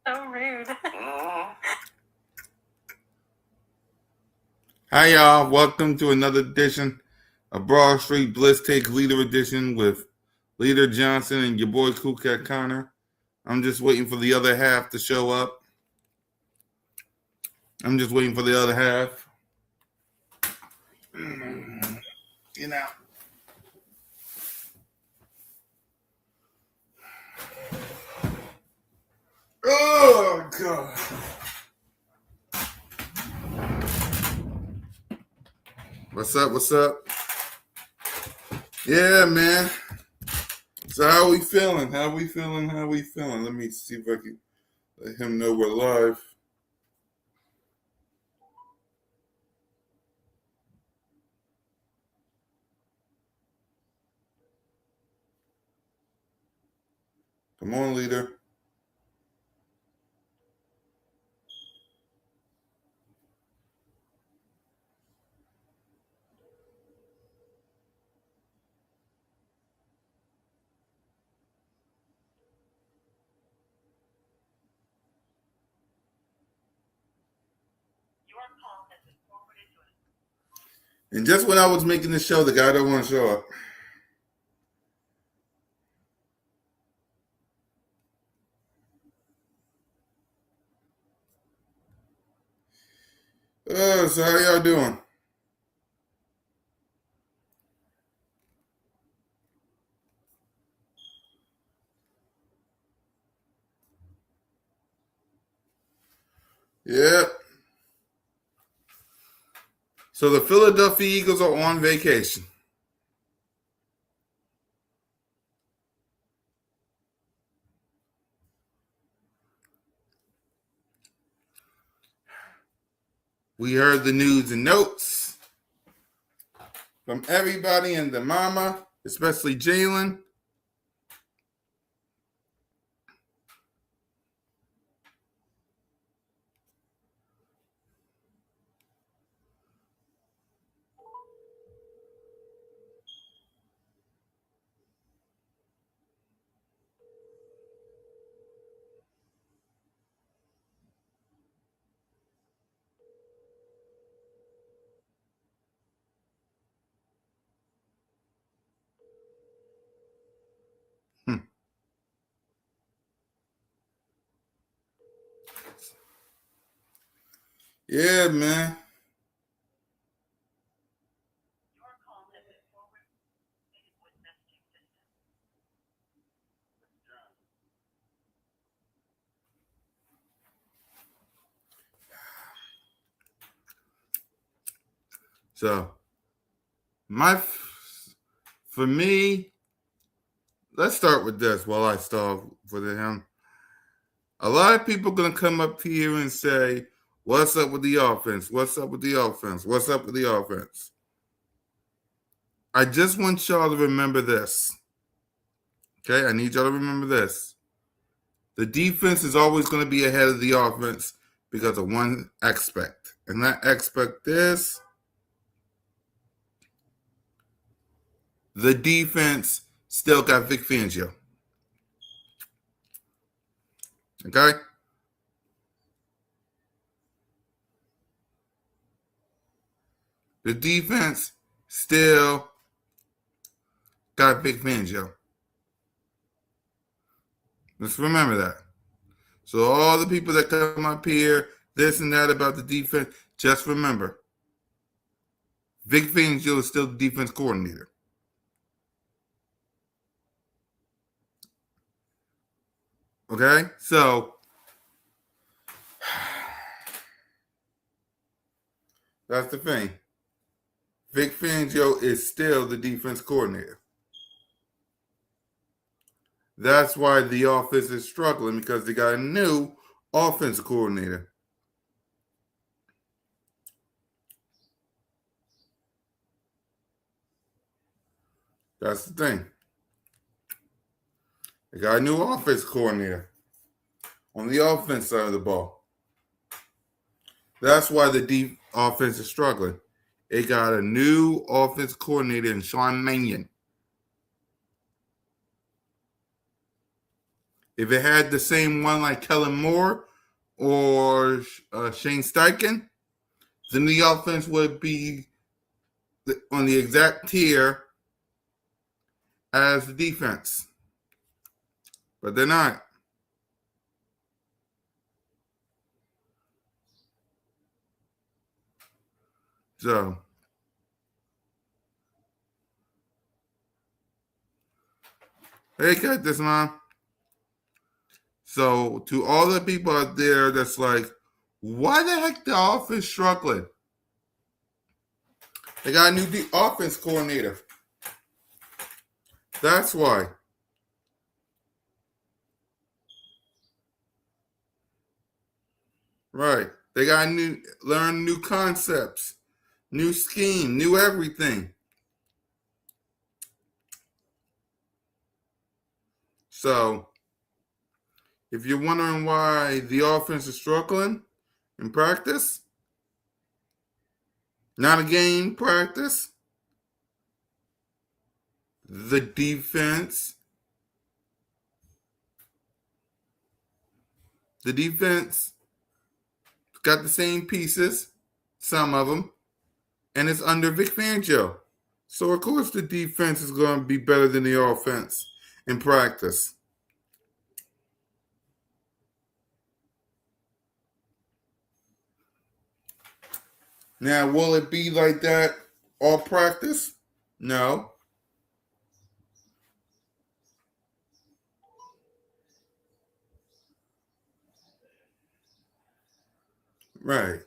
So rude. Hi, y'all. Welcome to another edition of Broad Street Blitz Take Leader Edition with Leader Johnson and your boy Cool Cat Connor. I'm just waiting for the other half to show up. I'm just waiting for the other half. You know. Oh, God. What's up? What's up? Yeah, man. So how we feeling? How we feeling? How we feeling? Let me see if I can let him know we're live. Come on, leader. And just when I was making the show, the guy don't want to show up. So how y'all doing? Yeah. So the Philadelphia Eagles are on vacation. We heard the news and notes from everybody and the mama, especially Jalen. Hmm. Yeah, man. So for me, let's start with this while I stall for him. A lot of people gonna come up here and say, "What's up with the offense? What's up with the offense? What's up with the offense?" I just want y'all to remember this. Okay, I need y'all to remember this. The defense is always going to be ahead of the offense because of one aspect. And that aspect is the defense still got Vic Fangio. Okay? The defense still got Vic Fangio. Let's remember that. So all the people that come up here, this and that about the defense, just remember, Vic Fangio is still the defense coordinator. Okay? So that's the thing. Vic Fangio is still the defense coordinator. That's why the offense is struggling because they got a new offense coordinator. That's the thing. They got a new offense coordinator on the offense side of the ball. That's why the deep offense is struggling. They got a new offense coordinator in Sean Mannion. If it had the same one like Kellen Moore or Shane Steichen, then the offense would be on the exact tier as the defense. But they're not. So, hey, got this, Mom. So, to all the people out there that's like, why the heck the offense struggling? They got a new offense coordinator. That's why. Right. They got learn new concepts, new scheme, new everything. So, if you're wondering why the offense is struggling in practice, not a game practice, the defense got the same pieces, some of them, and it's under Vic Fangio. So, of course, the defense is going to be better than the offense in practice. Now, will it be like that all practice? No. Right.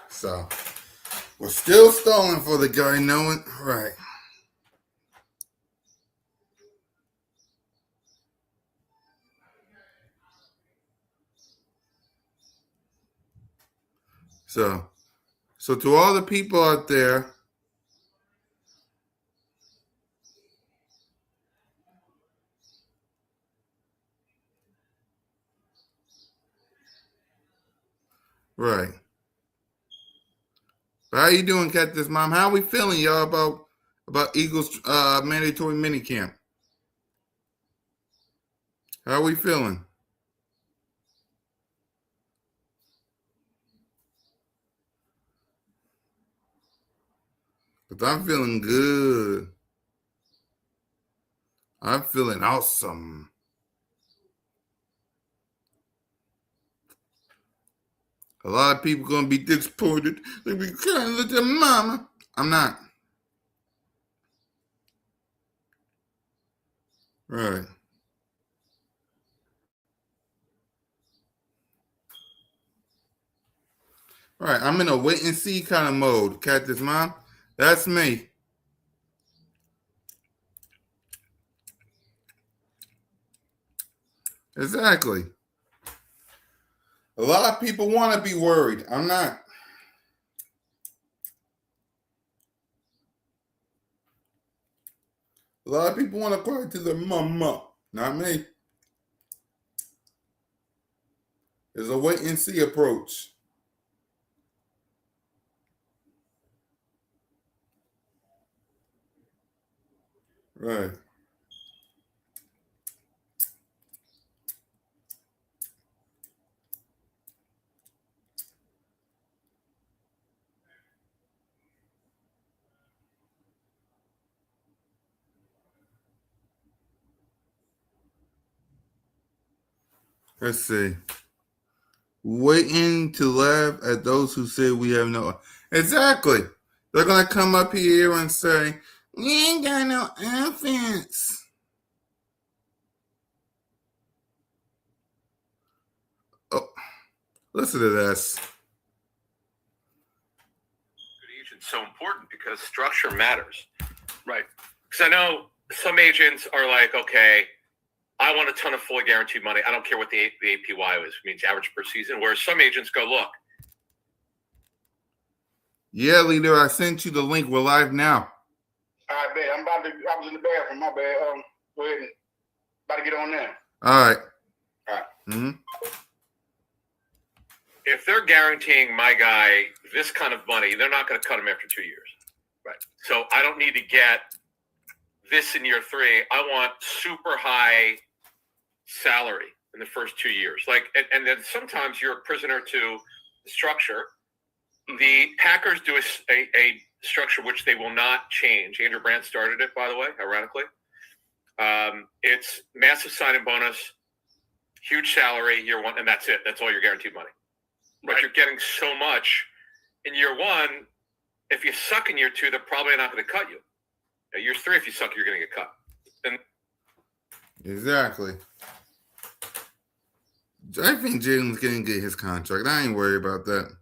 So, we're still stalling for the guy knowing. Right. So to all the people out there, right. How you doing, Cactus Mom? How we feeling, y'all, about Eagles mandatory minicamp? How we feeling? Because I'm feeling good. I'm feeling awesome. A lot of people gonna be disappointed. They be crying at their mama. I'm not. Right. Right. I'm in a wait and see kind of mode, Cactus Mom. That's me. Exactly. A lot of people want to be worried. I'm not. A lot of people want to cry to their mama. Not me. It's a wait and see approach. Right. Let's see. Waiting to laugh at those who say we have no. Exactly. They're going to come up here and say, we ain't got no offense. Oh, listen to this. Good agent's so important because structure matters, right? Because I know some agents are like, okay, I want a ton of fully guaranteed money. I don't care what the APY is, means average per season. Whereas some agents go, look, Yeah, leader, I sent you the link. We're live now. I bet. I was in the bathroom. My bad. Go ahead and about to get on now. All right. All right. Mm-hmm. If they're guaranteeing my guy this kind of money, they're not going to cut him after 2 years. Right. So I don't need to get this in year 3. I want super high salary in the first 2 years. And then sometimes you're a prisoner to the structure. The Packers do a structure which they will not change. Andrew Brandt started it, by the way, ironically. It's massive sign-in bonus, huge salary year 1, and that's it. That's all your guaranteed money. But you're getting so much in year 1. If you suck in year 2, they're probably not going to cut you. Year 3, if you suck, you're going to get cut. And exactly. I think Jalen's going to get his contract. I ain't worried about that.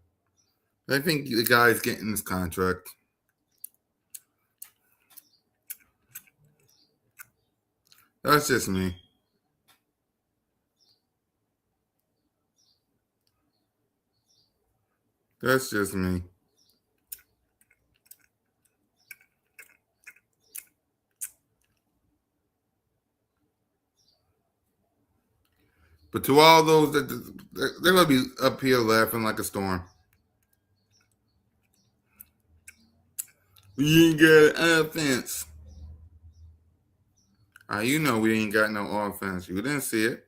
I think the guy's getting his contract. That's just me. That's just me. But to all those they're going to be up here laughing like a storm. We ain't got offense. You know we ain't got no offense. You didn't see it.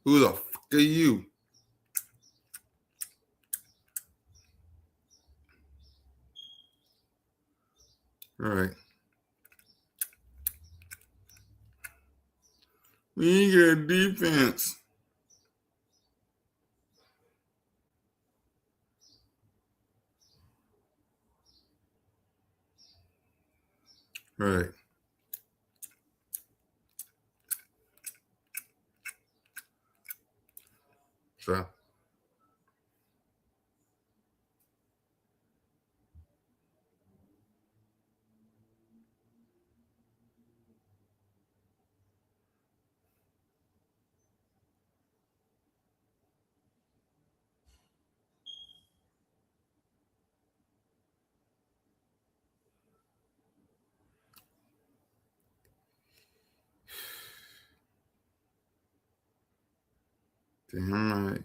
Who the fuck are you? All right. We ain't got defense. Right. So. Damn right.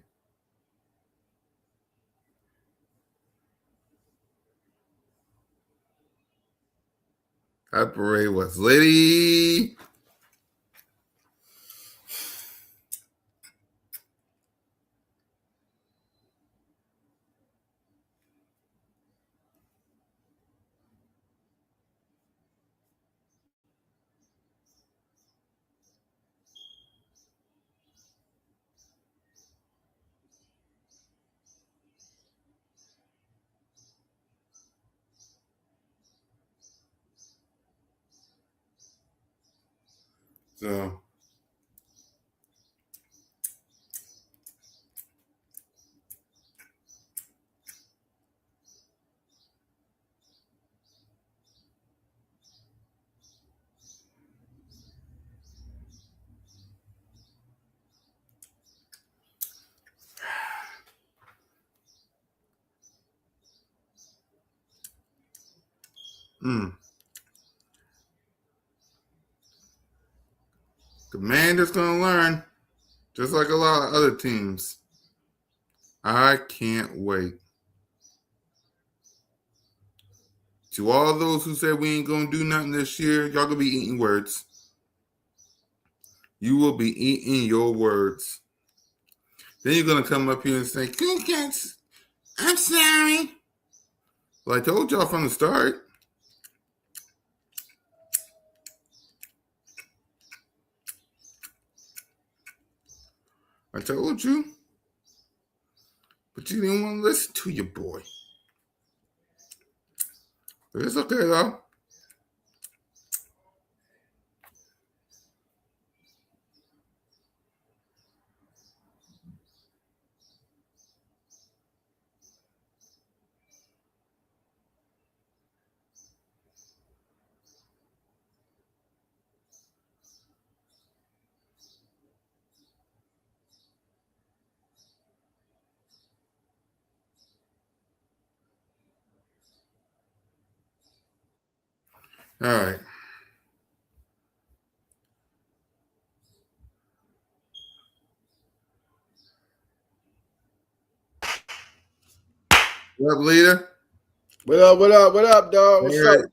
That parade was litty. So. Commander's gonna learn, just like a lot of other teams. I can't wait. To all those who said we ain't gonna do nothing this year, y'all gonna be eating words. You will be eating your words. Then you're gonna come up here and say, "Crickets, I'm sorry." Well, I told y'all from the start. I told you. But you didn't want to listen to your boy. But it's okay though. All right. What up, leader? What up? What up? What up, dog? What's All right. up?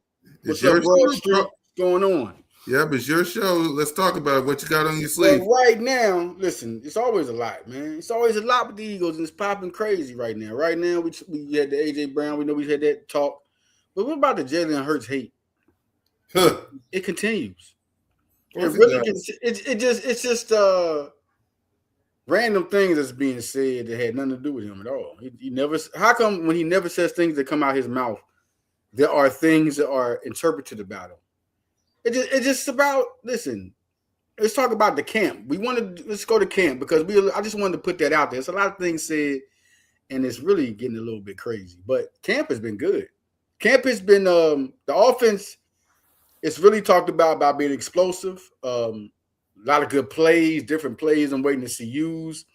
It's What's up, your Broad show, Street? bro. What's going on? Yep, it's your show. Let's talk about it. What you got on your Well, sleeve? right now, listen, it's always a lot, man. It's always a lot with the Eagles, and it's popping crazy right now. Right now, we had the AJ Brown. We know we had that talk, but what about the Jalen Hurts hate? Huh. It continues. Of It course really does. it's just random things that's being said that had nothing to do with him at all. He never. How come when he never says things that come out his mouth, there are things that are interpreted about him? It's just about listen. Let's talk about the camp. Let's go to camp because I just wanted to put that out there. There's a lot of things said, and it's really getting a little bit crazy. But camp has been good. Camp has been the offense. It's really talked about being explosive. A lot of good plays, different plays. I'm waiting to see used.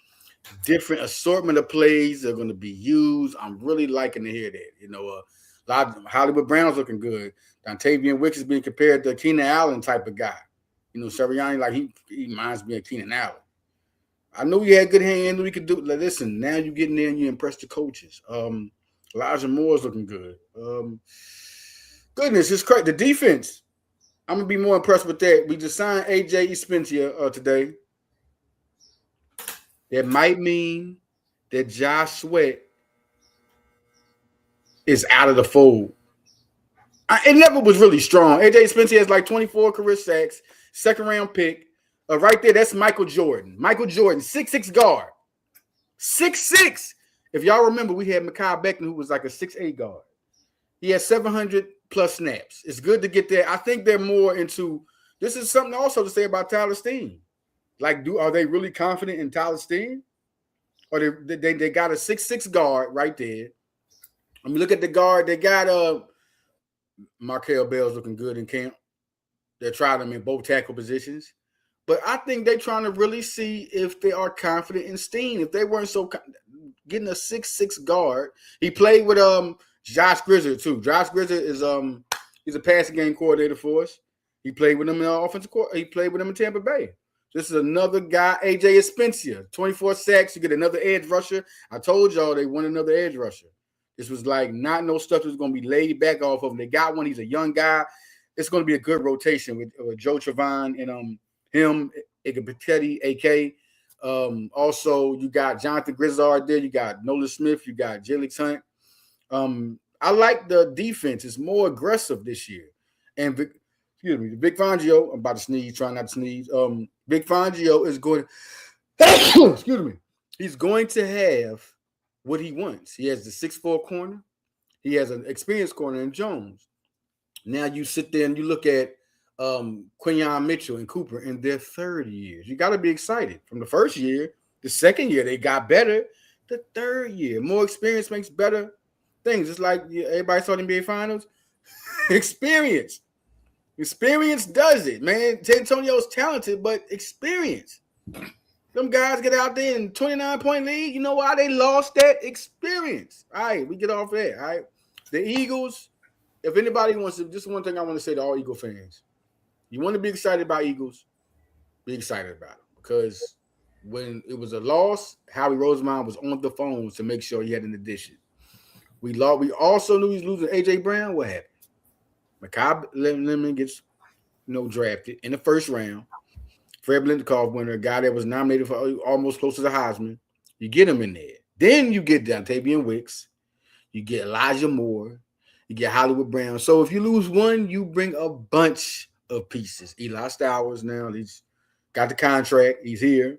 Different assortment of plays are going to be used. I'm really liking to hear that. You know, a lot of Hollywood Brown's looking good. Dontavian Wicks is being compared to a Keenan Allen type of guy. You know, Sirianni, like he reminds me of Keenan Allen. I knew he had good hand. We could do. Like, listen, now you get in there and you impress the coaches. Elijah Moore's looking good. Goodness, it's crazy. The defense, I'm gonna be more impressed with that. We just signed AJ Epenesa today. That might mean that Josh Sweat is out of the fold. It never was really strong. AJ Spencer has like 24 career sacks, second round pick. Right there, that's Michael Jordan. Michael Jordan, 6'6" guard. 6'6". If y'all remember, we had Mekhi Becton, who was like a 6'8" guard. He has 700 plus snaps. It's good to get there. I think they're more into this is something also to say about Tyler Steen. Like, are they really confident in Tyler Steen? Or they got a 6'6" guard right there. I mean, look at the guard. They got Markel Bell's looking good in camp. They're trying them in both tackle positions. But I think they're trying to really see if they are confident in Steen. If they weren't so getting a 6'6" guard. He played with Josh Grizzard too. Josh Grizzard is he's a passing game coordinator for us. He played with him in the offensive court. He played with him in Tampa Bay. This is another guy, AJ Epenesa, 24 sacks. You get another edge rusher. I told y'all they want another edge rusher. This was like not no stuff that's going to be laid back off of him. They got one. He's a young guy. It's going to be a good rotation with Joe Trevon and him, Igapetiti, AK. Also, you got Jonathan Grizzard there. You got Nolan Smith. You got Jalix Hunt. I like the defense. It's more aggressive this year. And Vic Fangio, I'm about to sneeze, trying not to sneeze. Vic Fangio is going excuse me. He's going to have what he wants. He has the 6'4" corner. He has an experienced corner in Jones. Now you sit there and you look at Quinyon Mitchell and Cooper in their third years. You got to be excited. From the first year, the second year, they got better. The third year, more experience makes better things. It's like everybody saw the NBA Finals. Experience. Experience does it, man. Antonio's talented, but experience. Them guys get out there in 29-point lead. You know why they lost that experience? All right, we get off that. All right. The Eagles, if anybody wants to, just one thing I want to say to all Eagle fans. You want to be excited about Eagles, be excited about it. Because when it was a loss, Howie Roseman was on the phone to make sure he had an addition. We also knew he was losing A.J. Brown. What happened? Mekhi Lemon gets drafted in the first round. Fred Biletnikoff winner, a guy that was nominated for almost close to the Heisman. You get him in there. Then you get Dontavian Wicks. You get Elijah Moore. You get Hollywood Brown. So if you lose one, you bring a bunch of pieces. Eli Stowers now, he's got the contract. He's here.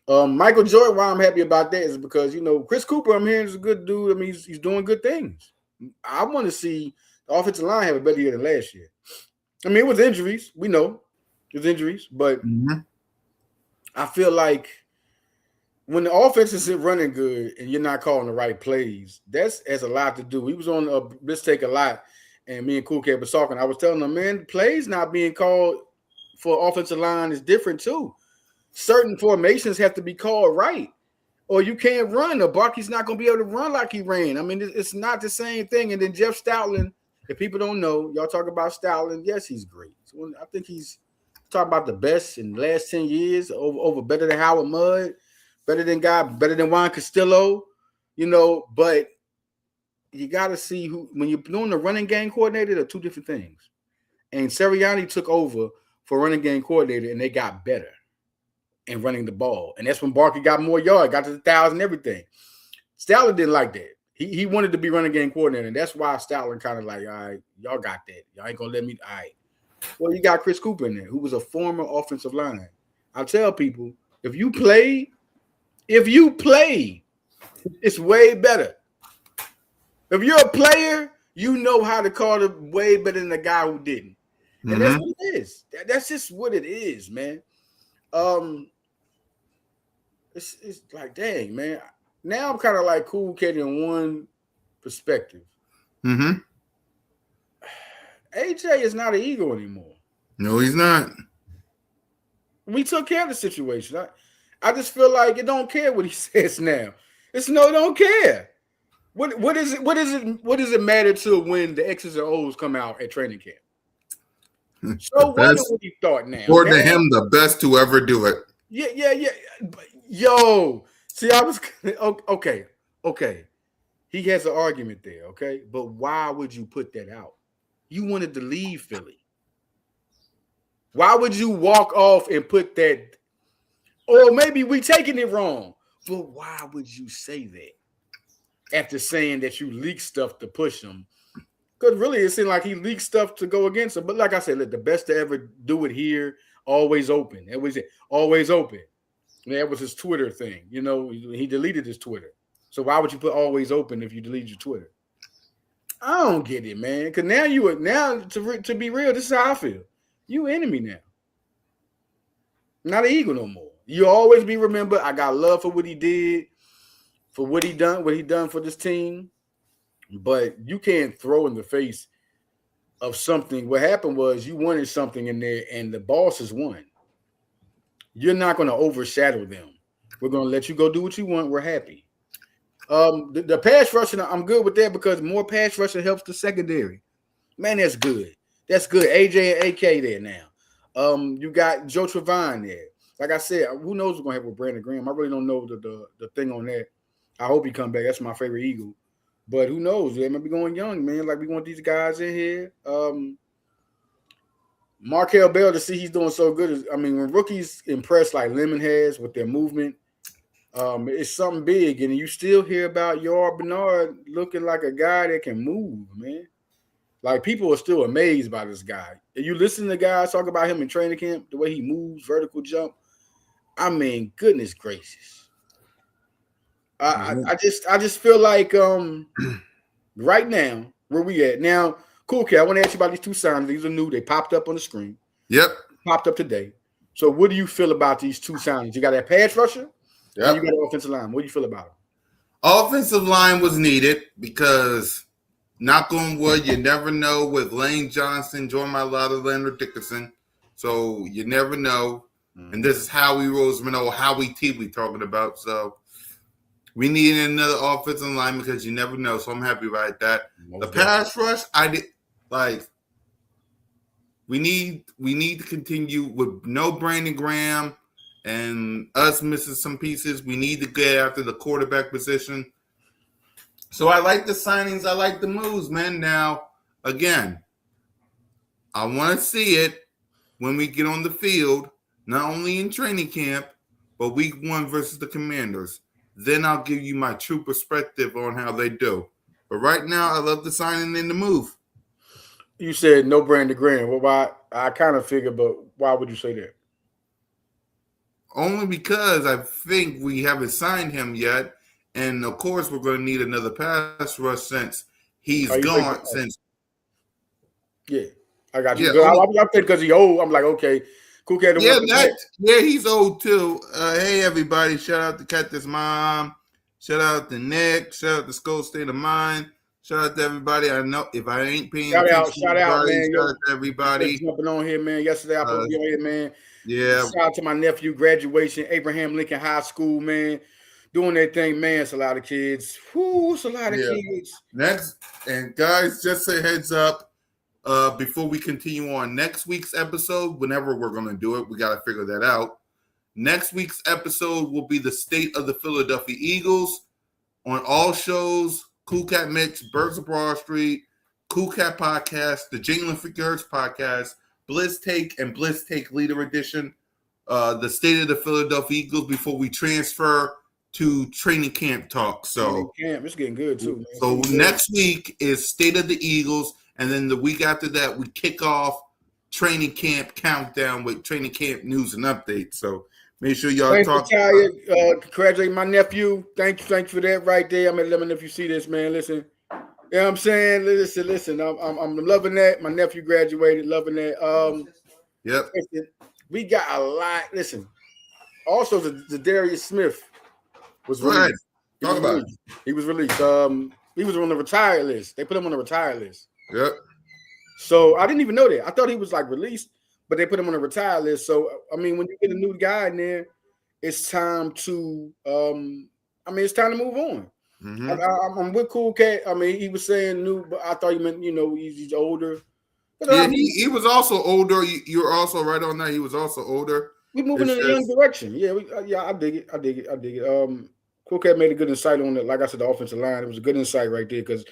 Michael Jordan, why I'm happy about that is because, Chris Cooper, I'm hearing is a good dude. I mean, he's doing good things. I want to see the offensive line have a better year than last year. I mean, it was injuries. We know. There's injuries, but I feel like when the offense isn't running good and you're not calling the right plays, that's a lot to do. We was on Blitz Take a lot, and me and Cool Cat was talking. I was telling them, man, plays not being called for offensive line is different too. Certain formations have to be called right, or you can't run. Or Barkley's not going to be able to run like he ran. I mean, it's not the same thing. And then Jeff Stoutland If people don't know, y'all talk about Stalin. Yes, he's great. So I think he's talking about the best in the last 10 years, over better than Howard Mudd, better than Juan Castillo, but you got to see who, when you're doing the running game coordinator, they're two different things. And Sirianni took over for running game coordinator, and they got better in running the ball. And that's when Barkley got more yards, got to the 1,000, everything. Stalin didn't like that. He wanted to be running game coordinator, and that's why Stalin kind of like, all right, y'all got that. Y'all ain't going to let me. All right. Well, you got Chris Cooper in there, who was a former offensive line. I tell people, if you play, it's way better. If you're a player, you know how to call it way better than the guy who didn't. And that's what it is. That's just what it is, man. It's like, dang, man. Now I'm kind of like cool kid in one perspective. Mm-hmm. AJ is not an ego anymore. No, he's not. We took care of the situation. I just feel like it don't care what he says now. It don't care. What does it matter to when the X's and O's come out at training camp? So what he thought now? According to him, the best to ever do it. Yeah. Yo, see, I was okay. He has an argument there, okay? But why would you put that out? You wanted to leave Philly. Why would you walk off and put that? Or maybe we taking it wrong. But why would you say that after saying that you leaked stuff to push him? Because really, it seemed like he leaked stuff to go against him. But like I said, look, the best to ever do it here, always open. It was always open. That was his Twitter thing. He deleted his Twitter. So why would you put always open if you delete your Twitter? I don't get it, man. Because now to be real, this is how I feel. You enemy now. Not an Eagle no more. You always be remembered. I got love for what he did, for what he done for this team. But you can't throw in the face of something. What happened was you wanted something in there, and the bosses won. You're not going to overshadow them. We're going to let you go do what you want. We're happy. The pass rushing, I'm good with that because more pass rushing helps the secondary. Man, that's good. That's good. AJ and AK there now. You got Joe Trevine there. Like I said, who knows what's going to happen with Brandon Graham? I really don't know the thing on that. I hope he come back. That's my favorite Eagle. But who knows? They might be going young, man. Like we want these guys in here. Markel Bell, to see he's doing so good. When rookies impress like Lemon has with their movement, it's something big. And you still hear about Yoar Bernard looking like a guy that can move, man. Like people are still amazed by this guy. If you listen to guys talk about him in training camp, the way he moves, vertical jump, goodness gracious. I just feel like right now, where we at now, cool kid. I want to ask you about these two signings. These are new. They popped up on the screen. Yep. Popped up today. So what do you feel about these two signings? You got that pass rusher, and you got an offensive line. What do you feel about them? Offensive line was needed because, knock on wood, you never know with Lane Johnson, Jordan Mailata, Leonard Dickerson. So you never know. And this is Howie Roseman or Howie T we talking about. So we need another offensive line because you never know. So I'm happy about that. The pass rush, we need to continue with no Brandon Graham and us missing some pieces. We need to get after the quarterback position. So I like the signings. I like the moves, man. Now, again, I want to see it when we get on the field, not only in training camp, but week 1 versus the Commanders. Then I'll give you my true perspective on how they do. But right now, I love the signing and the move. You said no Brandon Graham. Well, why? I kind of figured, but why would you say that? Only because I think we haven't signed him yet. And, of course, we're going to need another pass rush since he's gone. Yeah, I got you. Yeah, I think because he's old, I'm like, okay, cool cat. Yeah, he's old too. Hey, everybody. Shout out to Cactus Mom. Shout out to Nick. Shout out to Skull State of Mind. Shout out to everybody. I know if I ain't paying attention, shout out, man. Shout out to everybody. Jumping on here, man. Yesterday, I put you on here, man. Yeah. Shout out to my nephew, graduation, Abraham Lincoln High School, man. doing their thing, man. It's a lot of kids. Whoo, it's a lot of kids. Next, and guys, just a heads up, before we continue on next week's episode, whenever we're going to do it, we got to figure that out. Next week's episode will be the state of the Philadelphia Eagles on all shows, Cool Cat Mitch, Birds of Broad Street, Cool Cat Podcast, the Jalen Freaky Hurts Podcast, Blitz Take, and Blitz Take Leader Edition. The state of the Philadelphia Eagles before we transfer to training camp talk. So it's getting good too, man. So next week is state of the Eagles, and then the week after that we kick off training camp countdown with training camp news and updates. So make sure y'all talk. Congratulate my nephew. Thank you for that right there. I'm let me know if you see this, man. Listen, you know what I'm saying? Listen. I'm loving that. My nephew graduated, loving that. Yep. Listen, we got a lot. Listen, also the Darius Smith was released. Right. Talk about it. He was released. He was on the retired list. They put him on the retired list. Yep. So I didn't even know that. I thought he was like released, but they put him on the retired list. So I mean, when you get a new guy in there, it's time to it's time to move on. Mm-hmm. I'm with Cool Cat. I mean, he was saying new, but I thought he meant he's older. Yeah, he was also older. You're also right on that. He was also older. We're moving in a young direction. Yeah, I dig it. Cool Cat made a good insight on it. Like I said, the offensive line. It was a good insight right there because,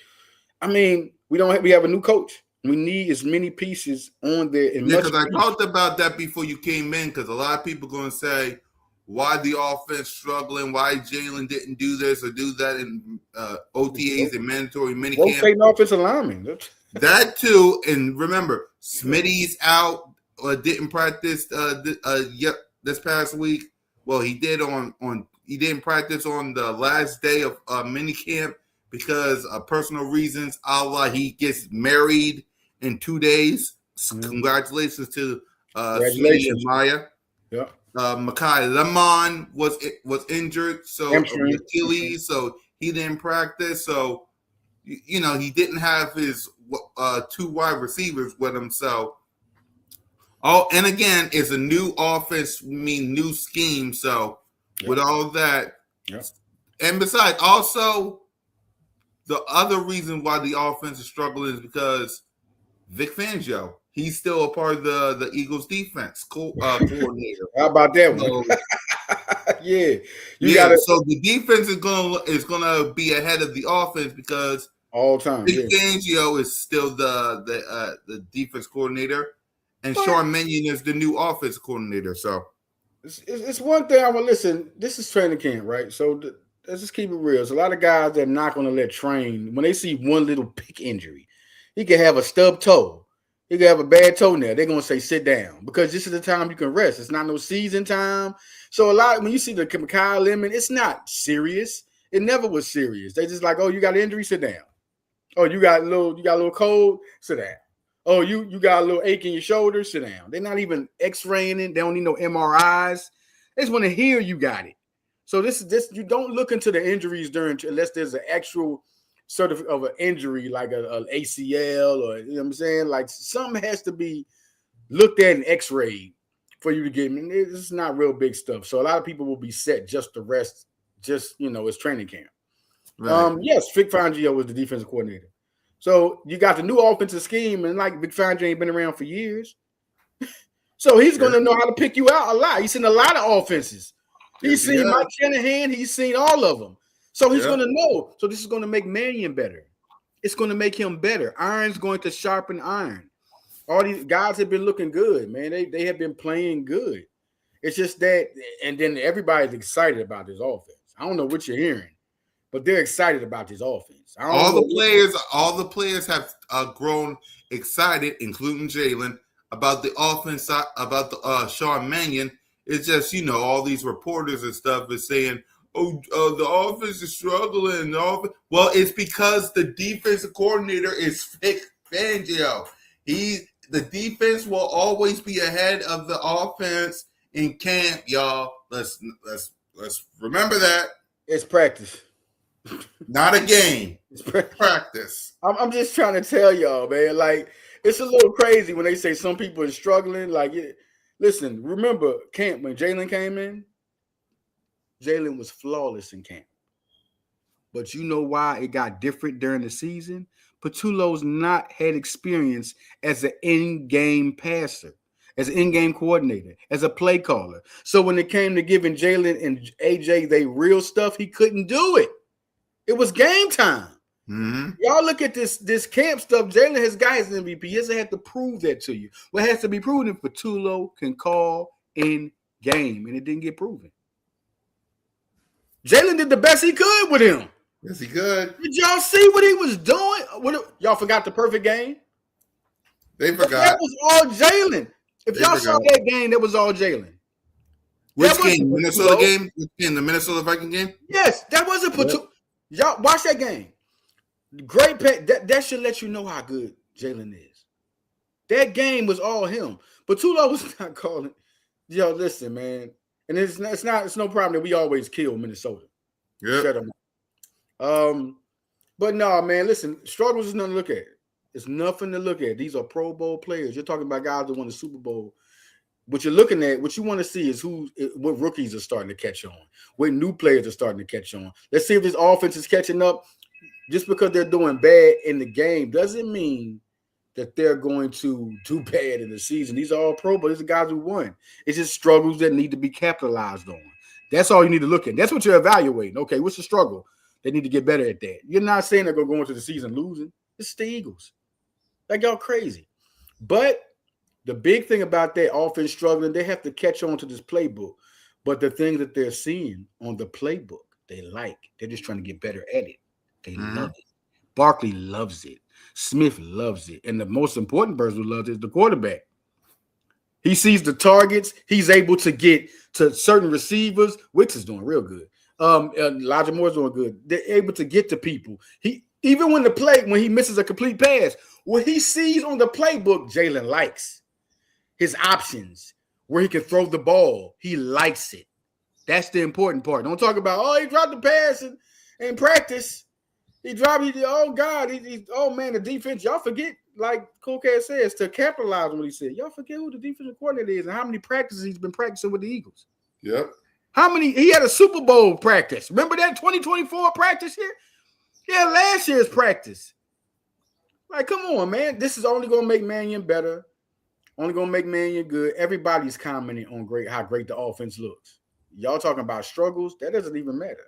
I mean, we have a new coach. We need as many pieces on there. Because I talked about that before you came in. Because a lot of people are going to say, why the offense struggling? Why Jalen didn't do this or do that in OTAs and mandatory minicamp? Rotating offensive linemen. That too, and remember, Smitty's out or didn't practice this past week. Well, he did he didn't practice on the last day of minicamp because of personal reasons. He gets married in 2 days. Mm-hmm. Congratulations to Smitty and Maya. Yeah. Makai Lemon was injured, so Achilles, so he didn't practice. So he didn't have his 2 wide receivers with him. So, and again, it's a new offense, new scheme. So, with all that, and besides, also the other reason why the offense is struggling is because Vic Fangio, he's still a part of the Eagles defense coordinator. How about that one? So the defense is gonna be ahead of the offense because all time. Vic Fangio is still the defense coordinator, and Sean Mannion is the new offense coordinator. So it's one thing. I will listen. This is training camp, right? So let's just keep it real. There's a lot of guys that are not going to let train when they see one little pick injury. He could have a stub toe. He could have a bad toenail. They're going to say sit down because this is the time you can rest. It's not no season time. So when you see the Makai Lemon, it's not serious. It never was serious. They just like, oh, you got an injury, sit down. Oh, you got a little cold, sit down. Oh, you got a little ache in your shoulder, sit down. They're not even x-raying it. They don't need no MRIs. They just want to hear you got it. So this you don't look into the injuries unless there's an actual sort of an injury like an ACL or you know what I'm saying? Like something has to be looked at and x-rayed for you to get. I mean, it's not real big stuff. So a lot of people will be set just to rest, it's training camp. Right. Yes, Vic Fangio was the defensive coordinator. So you got the new offensive scheme, and like Vic Fangio ain't been around for years. So he's going to know how to pick you out a lot. He's seen a lot of offenses. He's seen Mike Shanahan. He's seen all of them. So he's going to know. So this is going to make Mannion better. It's going to make him better. Iron's going to sharpen iron. All these guys have been looking good, man. They have been playing good. It's just that, and then everybody's excited about this offense. I don't know what you're hearing, but they're excited about this offense. All the players have grown excited, including Jalen, about the offense, about the Sean Mannion. It's just, all these reporters and stuff is saying, the offense is struggling. Well, it's because the defensive coordinator is Vic Fangio. The defense will always be ahead of the offense in camp, y'all. Let's remember that. It's practice. Not a game. It's practice. I'm just trying to tell y'all, man. Like, it's a little crazy when they say some people are struggling. Like, listen, remember camp when Jalen came in? Jalen was flawless in camp. But you know why it got different during the season? Petulo's not had experience as an in-game passer, as an in-game coordinator, as a play caller. So when it came to giving Jalen and AJ they real stuff, he couldn't do it. It was game time. Mm-hmm. Y'all look at this camp stuff. Jalen has got his MVP. He doesn't have to prove that to you. What has to be proven if Petulo can call in game, and it didn't get proven. Jalen did the best he could with him. Yes, he could. Did y'all see what he was doing? Y'all forgot the perfect game? They But forgot. that was all Jalen. If y'all saw that game, that was all Jalen. Which That game? wasn't Minnesota Petulo. game? Which game? The Minnesota Viking game? Yes, that wasn't Petulo. Y'all watch that game. Great pay. That should let you know how good Jalen is. That game was all him. Petulo was not calling. Yo, listen, man. And it's no problem that we always kill Minnesota. Yeah. Shut 'em up. But no, man, listen, struggles is nothing to look at. It's nothing to look at. These are Pro Bowl players. You're talking about guys that won the Super Bowl. What you're looking at, what you want to see is what rookies are starting to catch on, what new players are starting to catch on. Let's see if this offense is catching up. Just because they're doing bad in the game doesn't mean that they're going to do bad in the season. These are all Pro Bowl. These are guys who won. It's just struggles that need to be capitalized on. That's all you need to look at. That's what you're evaluating. Okay, what's the struggle? They need to get better at that. You're not saying they're going to go into the season losing. It's the Eagles. Like, y'all crazy. But the big thing about that offense struggling, they have to catch on to this playbook. But the things that they're seeing on the playbook, they like. They're just trying to get better at it. They love it. Barkley loves it. Smith loves it. And the most important person who loves it is the quarterback. He sees the targets. He's able to get to certain receivers. Wicks is doing real good. Elijah Moore's doing good. They're able to get to people. Even when he misses a complete pass, what he sees on the playbook, Jalen likes. His options, where he can throw the ball, he likes it. That's the important part. Don't talk about, he dropped the pass in practice. He dropped it. Oh, God. The defense. Y'all forget, like Cool Cat says, to capitalize on what he said. Y'all forget who the defensive coordinator is and how many practices he's been practicing with the Eagles. Yep. How many? He had a Super Bowl practice. Remember that 2024 practice here? He had last year's practice. Like, come on, man. This is only going to make Mannion better. Only going to make Mannion good. Everybody's commenting on how great the offense looks. Y'all talking about struggles? That doesn't even matter.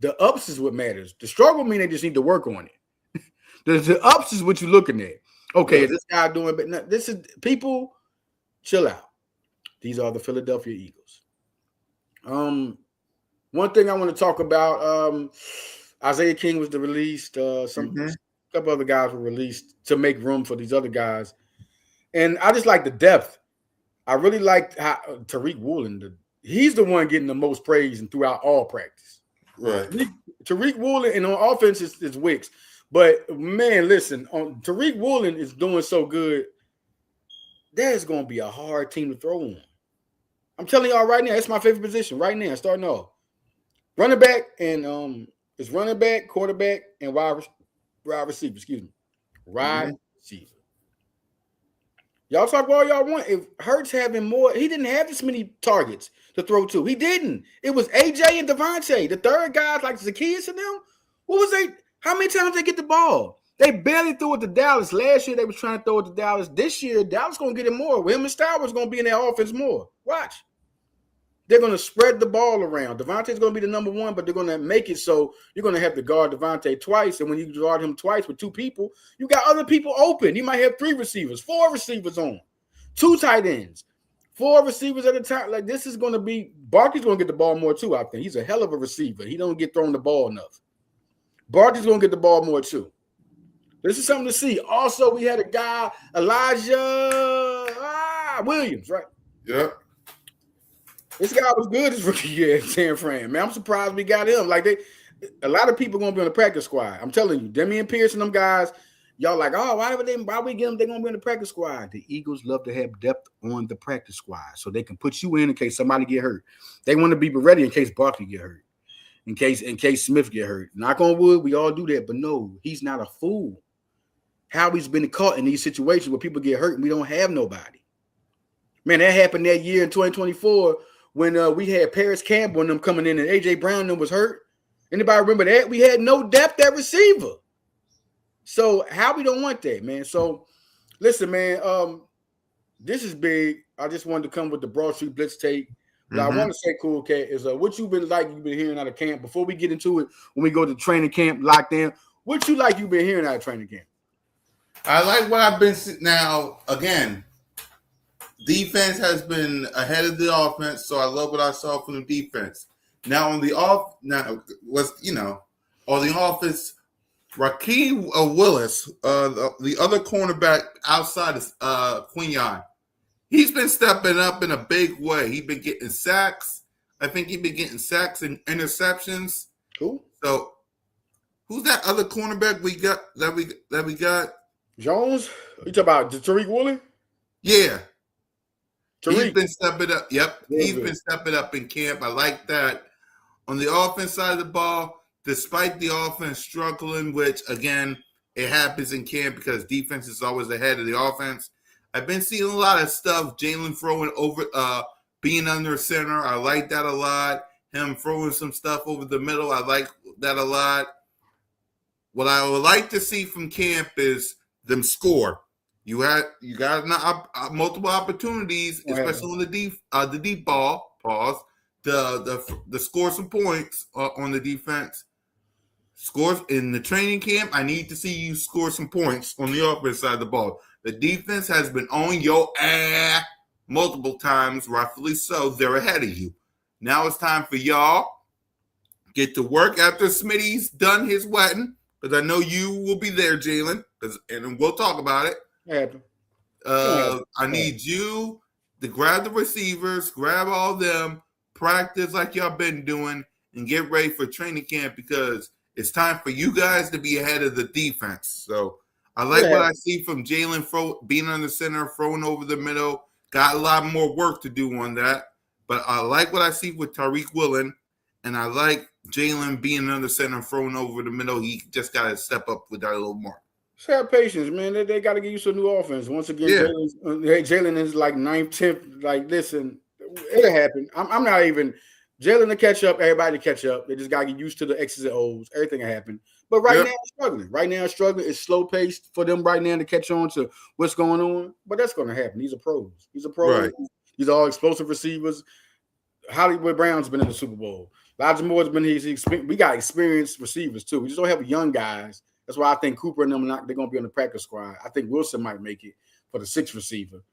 The ups is what matters. The struggle mean they just need to work on it. the ups is what you're looking at. Okay, is this guy doing? But no, this is people. Chill out. These are the Philadelphia Eagles. One thing I want to talk about. Isaiah King was released. A couple other guys were released to make room for these other guys, and I just like the depth. I really liked how Tariq Woolen. He's the one getting the most praise and throughout all practice. Right. Tariq Woolen, and on offense is Wicks. But, man, listen, Tariq Woolen is doing so good. That's going to be a hard team to throw on. I'm telling y'all right now, that's my favorite position right now, starting off. Running back and it's running back, quarterback, and wide receiver. Excuse me. Wide receiver. Y'all talk about all y'all want. If Hurts having more, he didn't have this many targets to throw to. He didn't. It was AJ and Devontae. The third guys like Zacchaeus and them. What was they? How many times they get the ball? They barely threw it to Dallas. Last year they was trying to throw it to Dallas. This year Dallas gonna get it more. Him and Stowers gonna be in their offense more. Watch. They're gonna spread the ball around. Devontae's gonna be the number one, but they're gonna make it so you're gonna have to guard Devontae twice. And when you guard him twice with two people, you got other people open. You might have 3 receivers, 4 receivers on, 2 tight ends, 4 receivers at a time. Like, this is gonna be Barkley's gonna get the ball more too. I think he's a hell of a receiver. He don't get thrown the ball enough. Barkley's gonna get the ball more too. This is something to see. Also, we had a guy, Elijah Williams, right? Yep. This guy was good this rookie year at San Fran, man. I'm surprised we got him. Like, a lot of people gonna be on the practice squad. I'm telling you, Damian Pierce and them guys, y'all like, oh, why we get them? They're gonna be on the practice squad. The Eagles love to have depth on the practice squad, so they can put you in case somebody get hurt. They want to be ready in case Barkley get hurt, in case Smith get hurt. Knock on wood, we all do that, but no, he's not a fool. Howie's been caught in these situations where people get hurt and we don't have nobody. Man, that happened that year in 2024 when we had Paris Campbell and them coming in and AJ Brown and them was hurt. Anybody remember that? We had no depth at receiver. So how we don't want that, man? So listen, man, this is big. I just wanted to come with the Broad Street Blitz take. But I want to say, Cool Cat, is what you've been hearing out of camp. Before we get into it, when we go to training camp, locked in, what you've been hearing out of training camp? I like what I've been now. Again, defense has been ahead of the offense, so I love what I saw from the defense. Now on the offense, Rakeem Willis, the other cornerback outside of Quinyon, he's been stepping up in a big way. He's been getting sacks. I think he's been getting sacks and interceptions. Cool. So, who's that other cornerback we got that we got? Jones? You talking about Tariq Woolen? Yeah. Tariq. He's been stepping up. Yep. Very He's good. been stepping up in camp. I like that. On the offense side of the ball, despite the offense struggling, which, again, it happens in camp because defense is always ahead of the offense, I've been seeing a lot of stuff. Jalen throwing over, being under center. I like that a lot. Him throwing some stuff over the middle. I like that a lot. What I would like to see from camp is them score. You got multiple opportunities, especially on the deep ball. Pause. The score some points on the defense. Scores in the training camp. I need to see you score some points on the offense side of the ball. The defense has been on your ass multiple times, rightfully so. They're ahead of you. Now it's time for y'all get to work after Smitty's done his wedding, because I know you will be there, Jalen, and we'll talk about it. I need you to grab the receivers, grab all them, practice like y'all been doing, and get ready for training camp, because it's time for you guys to be ahead of the defense. So I like what I see from Jalen being on the center, throwing over the middle. Got a lot more work to do on that. But I like what I see with Tariq Woolen, and I like Jalen being on the center, throwing over the middle. He just got to step up with that a little more. Just have patience, man. They got to get used to a new offense. Once again, Jalen is like 9th, 10th, like this, and it'll happen. I'm not even – Jalen to catch up, everybody to catch up. They just got to get used to the X's and O's. Everything will happen. But now, it's struggling. Right now, it's struggling. It's slow-paced for them right now to catch on to what's going on. But that's going to happen. These are pros. Right. These are all explosive receivers. Hollywood Brown's been in the Super Bowl. Elijah Moore's been here. We got experienced receivers, too. We just don't have young guys. That's why I think Cooper and them, they're going to be on the practice squad. I think Wilson might make it for the 6th receiver.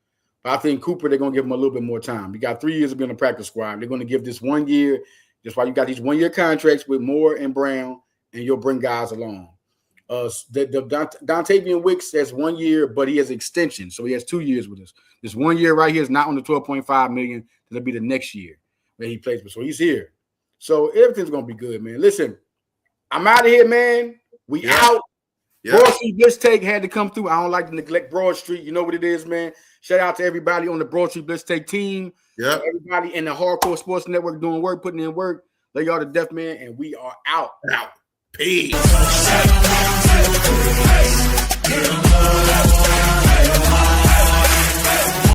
But I think Cooper, they're going to give him a little bit more time. You got 3 years of being on the practice squad. They're going to give this 1 year. That's why you got these 1-year contracts with Moore and Brown, and you'll bring guys along. Dontavian Wicks has 1 year, but he has extension, so he has 2 years with us. This 1 year right here is not on the $12.5 million. It'll be the next year that he plays with. So he's here. So everything's going to be good, man. Listen, I'm out of here, man. We out. Yeah. Broad Street Blitz Take had to come through. I don't like to neglect Broad Street. You know what it is, man. Shout out to everybody on the Broad Street Blitz Take team. Yeah. Everybody in the Hardcore Sports Network doing work, putting in work. Love y'all to death, man. And we are out. Peace.